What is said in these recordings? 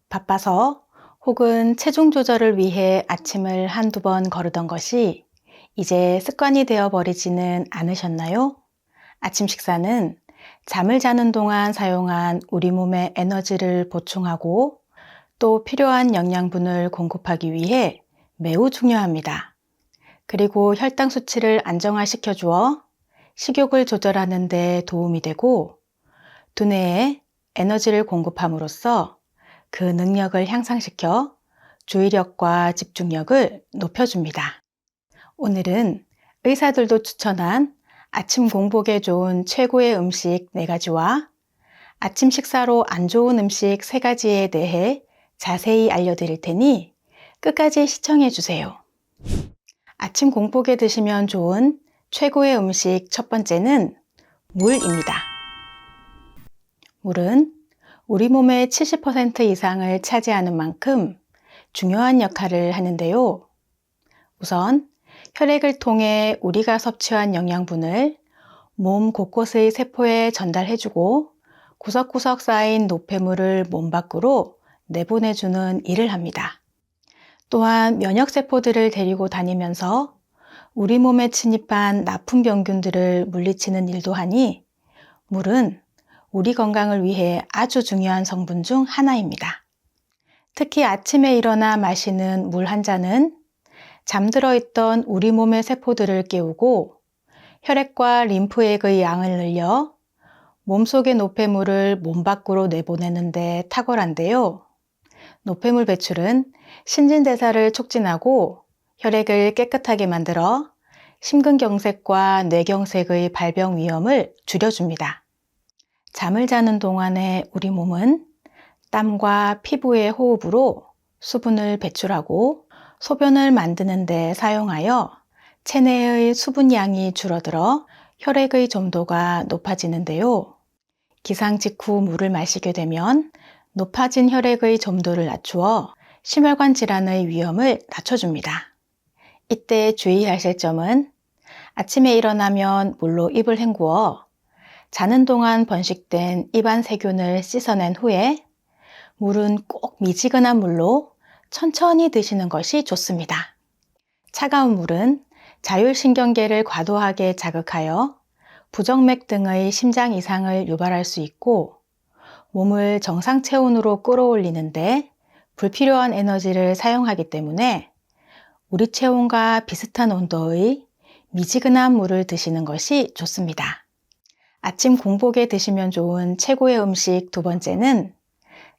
바빠서 혹은 체중 조절을 위해 아침을 한두 번 거르던 것이 이제 습관이 되어 버리지는 않으셨나요? 아침 식사는 잠을 자는 동안 사용한 우리 몸의 에너지를 보충하고 또 필요한 영양분을 공급하기 위해 매우 중요합니다. 그리고 혈당 수치를 안정화시켜 주어 식욕을 조절하는 데 도움이 되고 두뇌에 에너지를 공급함으로써 그 능력을 향상시켜 주의력과 집중력을 높여줍니다. 오늘은 의사들도 추천한 아침 공복에 좋은 최고의 음식 4가지와 아침 식사로 안 좋은 음식 3가지에 대해 자세히 알려드릴 테니 끝까지 시청해 주세요. 아침 공복에 드시면 좋은 최고의 음식 첫 번째는 물입니다. 물은 우리 몸의 70% 이상을 차지하는 만큼 중요한 역할을 하는데요. 우선 혈액을 통해 우리가 섭취한 영양분을 몸 곳곳의 세포에 전달해주고 구석구석 쌓인 노폐물을 몸 밖으로 내보내주는 일을 합니다. 또한 면역세포들을 데리고 다니면서 우리 몸에 침입한 나쁜 병균들을 물리치는 일도 하니 물은 우리 건강을 위해 아주 중요한 성분 중 하나입니다. 특히 아침에 일어나 마시는 물 한 잔은 잠들어 있던 우리 몸의 세포들을 깨우고 혈액과 림프액의 양을 늘려 몸속의 노폐물을 몸 밖으로 내보내는 데 탁월한데요. 노폐물 배출은 신진대사를 촉진하고 혈액을 깨끗하게 만들어 심근경색과 뇌경색의 발병 위험을 줄여줍니다. 잠을 자는 동안에 우리 몸은 땀과 피부의 호흡으로 수분을 배출하고 소변을 만드는 데 사용하여 체내의 수분량이 줄어들어 혈액의 점도가 높아지는데요. 기상 직후 물을 마시게 되면 높아진 혈액의 점도를 낮추어 심혈관 질환의 위험을 낮춰줍니다. 이때 주의하실 점은 아침에 일어나면 물로 입을 헹구어 자는 동안 번식된 입안 세균을 씻어낸 후에 물은 꼭 미지근한 물로 천천히 드시는 것이 좋습니다. 차가운 물은 자율신경계를 과도하게 자극하여 부정맥 등의 심장 이상을 유발할 수 있고 몸을 정상 체온으로 끌어올리는데 불필요한 에너지를 사용하기 때문에 우리 체온과 비슷한 온도의 미지근한 물을 드시는 것이 좋습니다. 아침 공복에 드시면 좋은 최고의 음식 두 번째는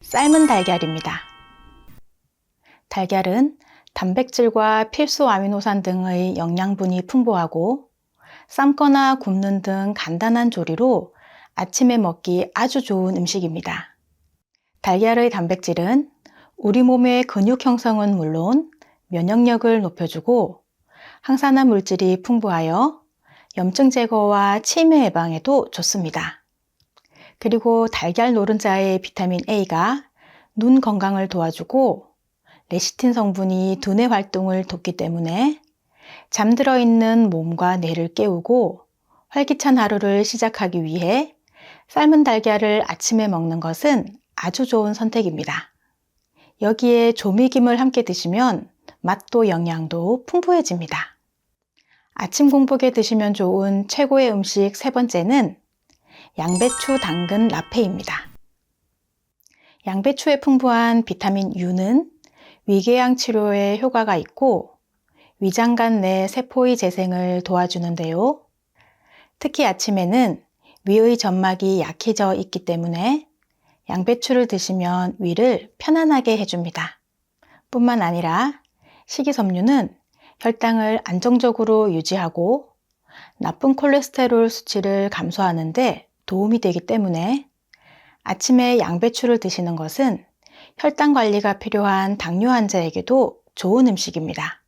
삶은 달걀입니다. 달걀은 단백질과 필수 아미노산 등의 영양분이 풍부하고 삶거나 굽는 등 간단한 조리로 아침에 먹기 아주 좋은 음식입니다. 달걀의 단백질은 우리 몸의 근육 형성은 물론 면역력을 높여주고 항산화 물질이 풍부하여 염증 제거와 치매 예방에도 좋습니다. 그리고 달걀 노른자의 비타민 A가 눈 건강을 도와주고 레시틴 성분이 두뇌 활동을 돕기 때문에 잠들어 있는 몸과 뇌를 깨우고 활기찬 하루를 시작하기 위해 삶은 달걀을 아침에 먹는 것은 아주 좋은 선택입니다. 여기에 조미김을 함께 드시면 맛도 영양도 풍부해집니다. 아침 공복에 드시면 좋은 최고의 음식 세 번째는 양배추 당근 라페입니다. 양배추에 풍부한 비타민 U는 위궤양 치료에 효과가 있고 위장관 내 세포의 재생을 도와주는데요. 특히 아침에는 위의 점막이 약해져 있기 때문에 양배추를 드시면 위를 편안하게 해줍니다. 뿐만 아니라 식이섬유는 혈당을 안정적으로 유지하고 나쁜 콜레스테롤 수치를 감소하는 데 도움이 되기 때문에 아침에 양배추를 드시는 것은 혈당 관리가 필요한 당뇨 환자에게도 좋은 음식입니다.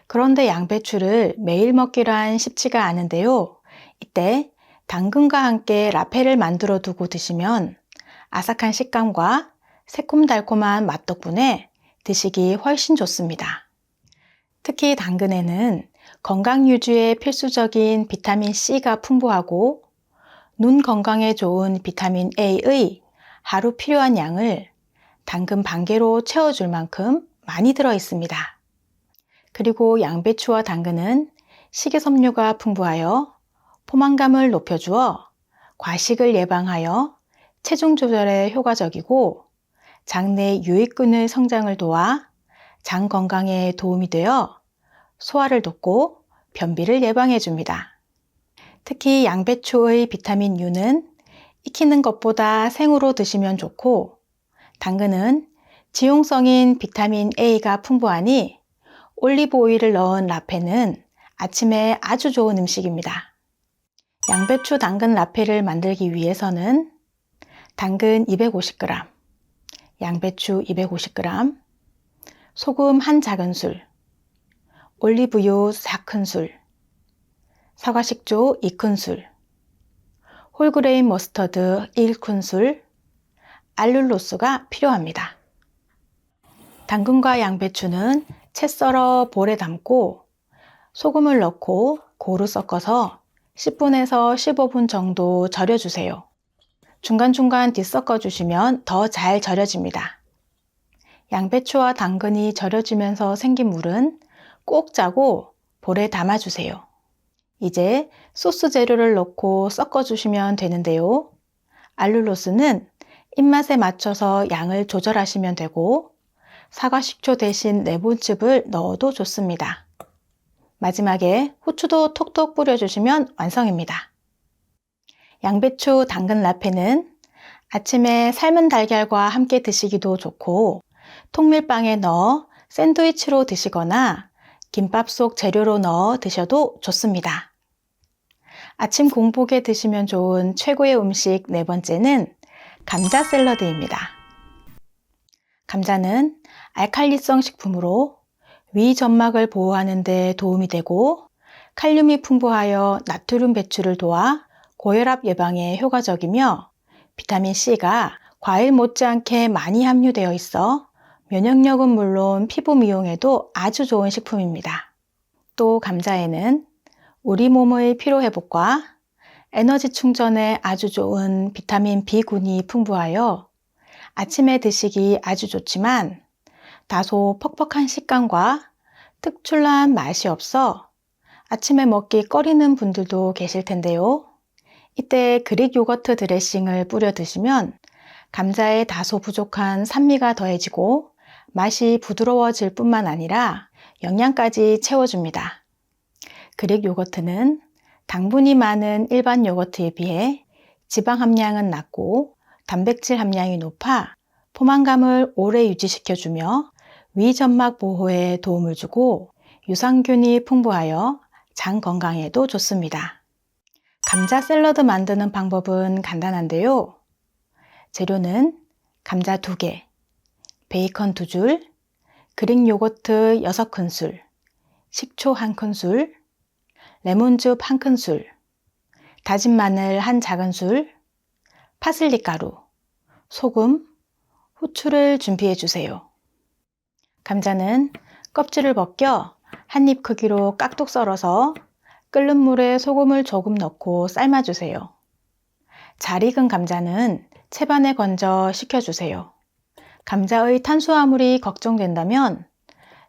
그런데 양배추를 매일 먹기란 쉽지가 않은데요. 이때 당근과 함께 라페를 만들어 두고 드시면 아삭한 식감과 새콤달콤한 맛 덕분에 드시기 훨씬 좋습니다. 특히 당근에는 건강 유지에 필수적인 비타민 C가 풍부하고 눈 건강에 좋은 비타민 A의 하루 필요한 양을 당근 반 개로 채워줄 만큼 많이 들어 있습니다. 그리고 양배추와 당근은 식이섬유가 풍부하여 포만감을 높여주어 과식을 예방하여 체중 조절에 효과적이고 장내 유익균의 성장을 도와 장 건강에 도움이 되어 소화를 돕고 변비를 예방해 줍니다. 특히 양배추의 비타민 U는 익히는 것보다 생으로 드시면 좋고 당근은 지용성인 비타민 A가 풍부하니 올리브 오일을 넣은 라페는 아침에 아주 좋은 음식입니다. 양배추 당근 라페를 만들기 위해서는 당근 250g, 양배추 250g, 소금 1작은술, 올리브유 4큰술, 사과식초 2큰술, 홀그레인 머스터드 1큰술, 알룰로스가 필요합니다. 당근과 양배추는 채 썰어 볼에 담고 소금을 넣고 고루 섞어서 10분에서 15분 정도 절여주세요. 중간중간 뒤섞어 주시면 더 잘 절여집니다. 양배추와 당근이 절여지면서 생긴 물은 꼭 짜고 볼에 담아주세요. 이제 소스 재료를 넣고 섞어주시면 되는데요. 알룰로스는 입맛에 맞춰서 양을 조절하시면 되고 사과식초 대신 레몬즙을 넣어도 좋습니다. 마지막에 후추도 톡톡 뿌려주시면 완성입니다. 양배추 당근 라페는 아침에 삶은 달걀과 함께 드시기도 좋고 통밀빵에 넣어 샌드위치로 드시거나 김밥 속 재료로 넣어 드셔도 좋습니다. 아침 공복에 드시면 좋은 최고의 음식 네 번째는 감자 샐러드입니다. 감자는 알칼리성 식품으로 위 점막을 보호하는 데 도움이 되고 칼륨이 풍부하여 나트륨 배출을 도와 고혈압 예방에 효과적이며 비타민C가 과일 못지않게 많이 함유되어 있어 면역력은 물론 피부 미용에도 아주 좋은 식품입니다. 또 감자에는 우리 몸의 피로회복과 에너지 충전에 아주 좋은 비타민 B군이 풍부하여 아침에 드시기 아주 좋지만 다소 퍽퍽한 식감과 특출난 맛이 없어 아침에 먹기 꺼리는 분들도 계실 텐데요. 이때 그릭 요거트 드레싱을 뿌려 드시면 감자에 다소 부족한 산미가 더해지고 맛이 부드러워질 뿐만 아니라 영양까지 채워줍니다. 그릭 요거트는 당분이 많은 일반 요거트에 비해 지방 함량은 낮고 단백질 함량이 높아 포만감을 오래 유지시켜주며 위점막 보호에 도움을 주고 유산균이 풍부하여 장 건강에도 좋습니다. 감자 샐러드 만드는 방법은 간단한데요. 재료는 감자 2개, 베이컨 2줄, 그릭 요거트 6큰술, 식초 1큰술, 레몬즙 1큰술, 다진 마늘 1작은술, 파슬리 가루, 소금, 후추를 준비해 주세요. 감자는 껍질을 벗겨 한 입 크기로 깍둑 썰어서 끓는 물에 소금을 조금 넣고 삶아주세요. 잘 익은 감자는 채반에 건져 식혀주세요. 감자의 탄수화물이 걱정된다면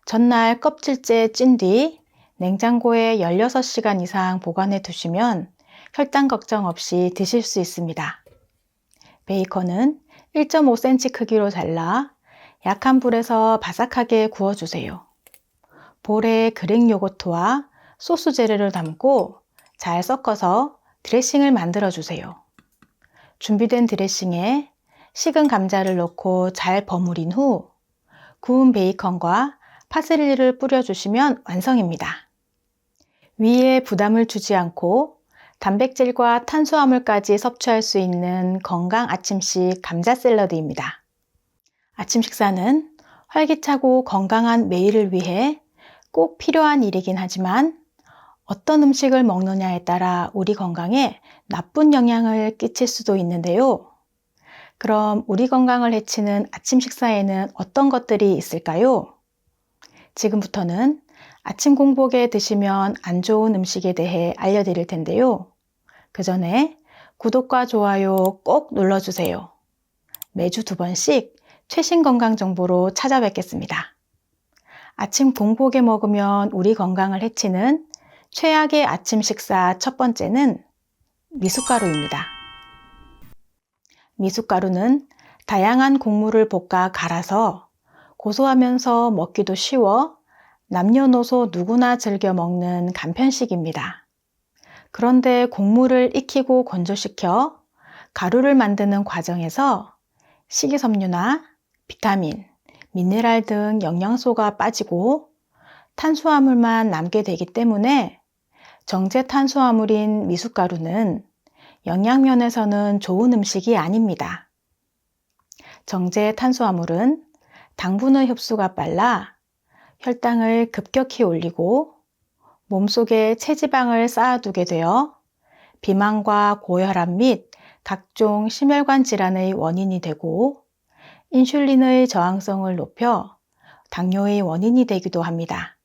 전날 껍질째 찐 뒤 냉장고에 16시간 이상 보관해 두시면 혈당 걱정 없이 드실 수 있습니다. 베이컨은 1.5cm 크기로 잘라 약한 불에서 바삭하게 구워주세요. 볼에 그릭 요거트와 소스 재료를 담고 잘 섞어서 드레싱을 만들어 주세요. 준비된 드레싱에 식은 감자를 넣고 잘 버무린 후 구운 베이컨과 파슬리를 뿌려주시면 완성입니다. 위에 부담을 주지 않고 단백질과 탄수화물까지 섭취할 수 있는 건강 아침식 감자 샐러드입니다. 아침 식사는 활기차고 건강한 매일을 위해 꼭 필요한 일이긴 하지만 어떤 음식을 먹느냐에 따라 우리 건강에 나쁜 영향을 끼칠 수도 있는데요. 그럼 우리 건강을 해치는 아침 식사에는 어떤 것들이 있을까요? 지금부터는 아침 공복에 드시면 안 좋은 음식에 대해 알려드릴 텐데요. 그 전에 구독과 좋아요 꼭 눌러주세요. 매주 2번씩 최신 건강 정보로 찾아뵙겠습니다. 아침 공복에 먹으면 우리 건강을 해치는 최악의 아침 식사 첫 번째는 미숫가루입니다. 미숫가루는 다양한 곡물을 볶아 갈아서 고소하면서 먹기도 쉬워 남녀노소 누구나 즐겨 먹는 간편식입니다. 그런데 곡물을 익히고 건조시켜 가루를 만드는 과정에서 식이섬유나 비타민, 미네랄 등 영양소가 빠지고 탄수화물만 남게 되기 때문에 정제 탄수화물인 미숫가루는 영양면에서는 좋은 음식이 아닙니다. 정제 탄수화물은 당분의 흡수가 빨라 혈당을 급격히 올리고 몸속에 체지방을 쌓아두게 되어 비만과 고혈압 및 각종 심혈관 질환의 원인이 되고 인슐린의 저항성을 높여 당뇨의 원인이 되기도 합니다.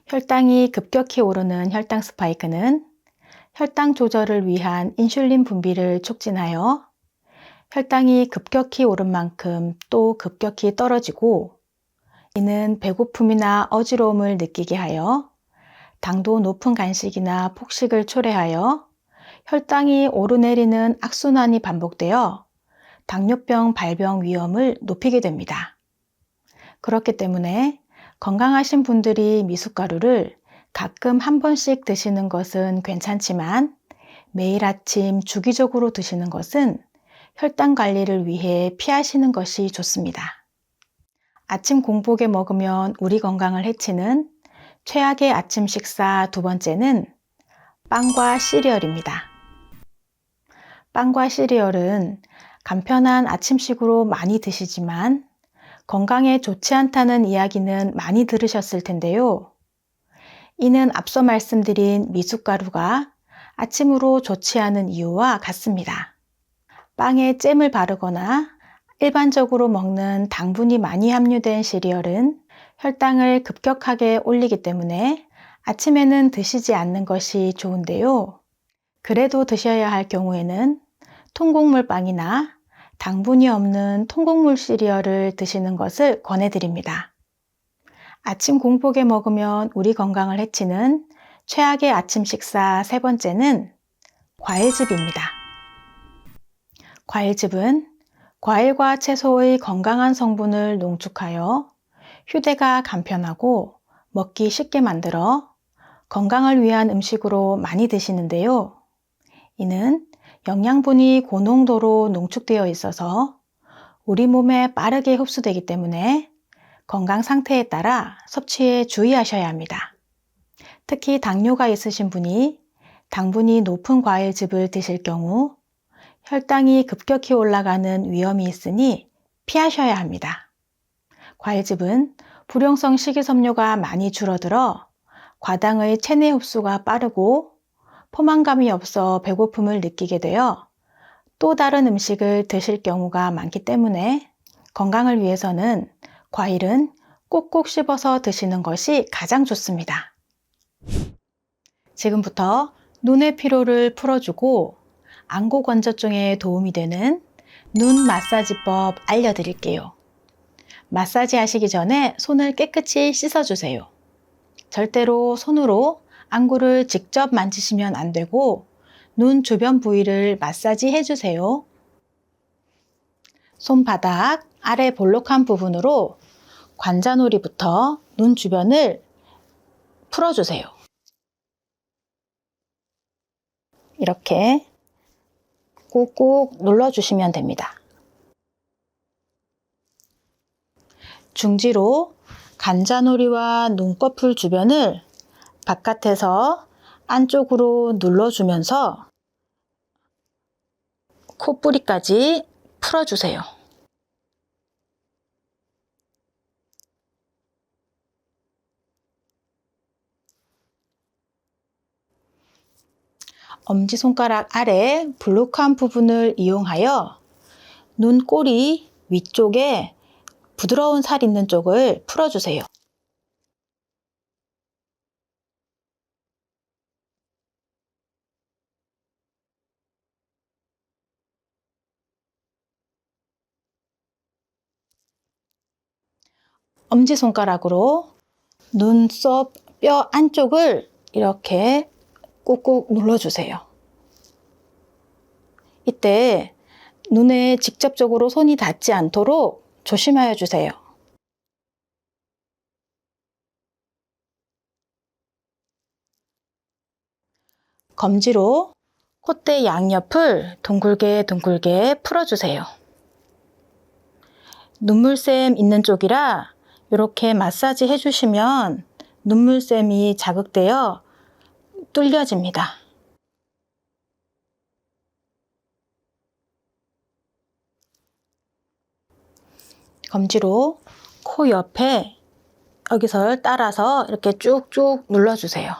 혈당이 급격히 오르는 혈당 스파이크는 혈당 조절을 위한 인슐린 분비를 촉진하여 혈당이 급격히 오른 만큼 또 급격히 떨어지고 이는 배고픔이나 어지러움을 느끼게 하여 당도 높은 간식이나 폭식을 초래하여 혈당이 오르내리는 악순환이 반복되어 당뇨병 발병 위험을 높이게 됩니다. 그렇기 때문에 건강하신 분들이 미숫가루를 가끔 한 번씩 드시는 것은 괜찮지만 매일 아침 주기적으로 드시는 것은 혈당 관리를 위해 피하시는 것이 좋습니다. 아침 공복에 먹으면 우리 건강을 해치는 최악의 아침 식사 두 번째는 빵과 시리얼입니다. 빵과 시리얼은 간편한 아침식으로 많이 드시지만 건강에 좋지 않다는 이야기는 많이 들으셨을 텐데요. 이는 앞서 말씀드린 미숫가루가 아침으로 좋지 않은 이유와 같습니다. 빵에 잼을 바르거나 일반적으로 먹는 당분이 많이 함유된 시리얼은 혈당을 급격하게 올리기 때문에 아침에는 드시지 않는 것이 좋은데요. 그래도 드셔야 할 경우에는 통곡물 빵이나 당분이 없는 통곡물 시리얼을 드시는 것을 권해드립니다. 아침 공복에 먹으면 우리 건강을 해치는 최악의 아침 식사 세 번째는 과일즙입니다. 과일즙은 과일과 채소의 건강한 성분을 농축하여 휴대가 간편하고 먹기 쉽게 만들어 건강을 위한 음식으로 많이 드시는데요. 이는 영양분이 고농도로 농축되어 있어서 우리 몸에 빠르게 흡수되기 때문에 건강 상태에 따라 섭취에 주의하셔야 합니다. 특히 당뇨가 있으신 분이 당분이 높은 과일즙을 드실 경우 혈당이 급격히 올라가는 위험이 있으니 피하셔야 합니다. 과일즙은 불용성 식이섬유가 많이 줄어들어 과당의 체내 흡수가 빠르고 포만감이 없어 배고픔을 느끼게 되어 또 다른 음식을 드실 경우가 많기 때문에 건강을 위해서는 과일은 꼭꼭 씹어서 드시는 것이 가장 좋습니다. 지금부터 눈의 피로를 풀어주고 안구 건조증에 도움이 되는 눈 마사지법 알려드릴게요. 마사지 하시기 전에 손을 깨끗이 씻어주세요. 절대로 손으로 안구를 직접 만지시면 안 되고 눈 주변 부위를 마사지 해주세요. 손바닥 아래 볼록한 부분으로 관자놀이부터 눈 주변을 풀어주세요. 이렇게 꾹꾹 눌러주시면 됩니다. 중지로 관자놀이와 눈꺼풀 주변을 바깥에서 안쪽으로 눌러주면서 콧부리까지 풀어주세요. 엄지손가락 아래 볼록한 부분을 이용하여 눈꼬리 위쪽에 부드러운 살 있는 쪽을 풀어주세요. 엄지손가락으로 눈썹 뼈 안쪽을 이렇게 꾹꾹 눌러주세요. 이때 눈에 직접적으로 손이 닿지 않도록 조심하여 주세요. 검지로 콧대 양옆을 둥글게 풀어주세요. 눈물샘 있는 쪽이라 이렇게 마사지 해주시면 눈물샘이 자극되어 뚫려집니다. 검지로 코 옆에 여기서 따라서 이렇게 쭉쭉 눌러주세요.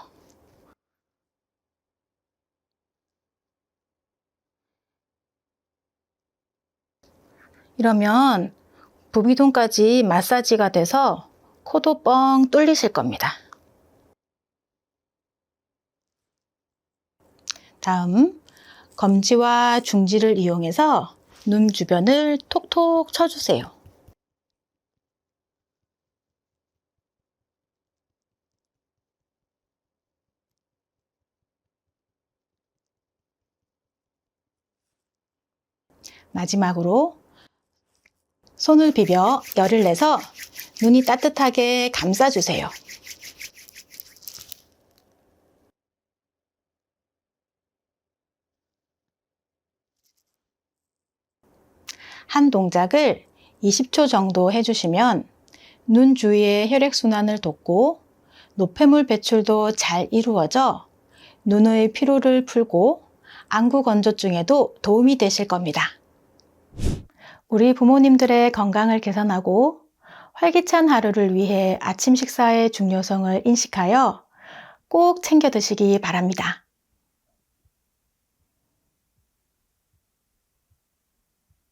이러면 부비동까지 마사지가 돼서 코도 뻥 뚫리실 겁니다. 다음, 검지와 중지를 이용해서 눈 주변을 톡톡 쳐주세요. 마지막으로 손을 비벼 열을 내서 눈이 따뜻하게 감싸주세요. 한 동작을 20초 정도 해주시면 눈 주위의 혈액순환을 돕고 노폐물 배출도 잘 이루어져 눈의 피로를 풀고 안구 건조증에도 도움이 되실 겁니다. 우리 부모님들의 건강을 개선하고 활기찬 하루를 위해 아침 식사의 중요성을 인식하여 꼭 챙겨 드시기 바랍니다.